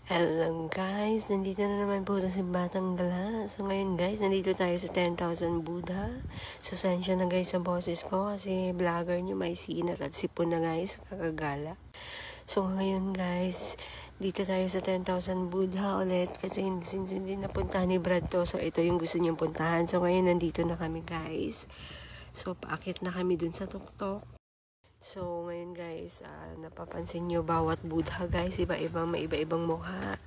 Hello guys, nandito na naman po si Batang Gala. So ngayon guys, nandito tayo sa 10,000 Buddha. So sensya na guys sa boses ko kasi vlogger nyo may sinat at sipon na guys, kakagala. So ngayon guys, dito tayo sa 10,000 Buddha ulit kasi since hindi napuntahan ni Brad to. So ito yung gusto niyong puntahan. So ngayon nandito na kami guys. So paakit na kami dun sa tuktok. So, ngayon guys, napapansin nyo bawat Buddha guys, may iba-ibang mukha.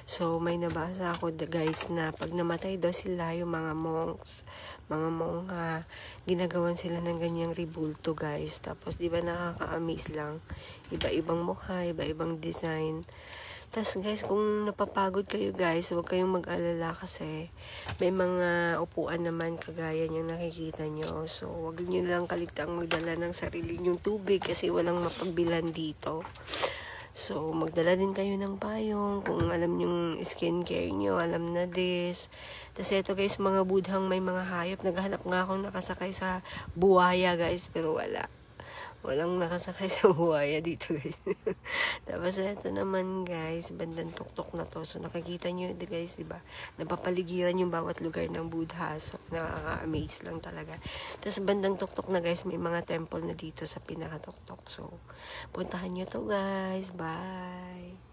So, may nabasa ako guys na pag namatay daw sila yung mga monks, mga mongha, ginagawan sila ng ganyang ribulto guys. Tapos, di ba nakaka-amaze lang, iba-ibang mukha, iba-ibang design. Tapos guys, kung napapagod kayo guys, huwag kayong mag-alala kasi may mga upuan naman kagaya niyang nakikita nyo. So, huwag nyo lang kaligtang magdala ng sarili nyong tubig kasi walang mapagbilan dito. So, magdala din kayo ng payong kung alam yung skincare nyo, alam na this. Tapos ito guys, mga budhang may mga hayop. Naghanap nga akong nakasakay sa buwaya guys, pero wala. Walang nakasakay sa buhaya dito guys. Tapos ito naman guys, bandang tuktok na to. So nakikita nyo guys, diba? Napapaligiran yung bawat lugar ng Buddha. So nakaka-amaze lang talaga. Tapos bandang tuktok na guys, may mga temple na dito sa pinakatuktok. So puntahan nyo to guys. Bye!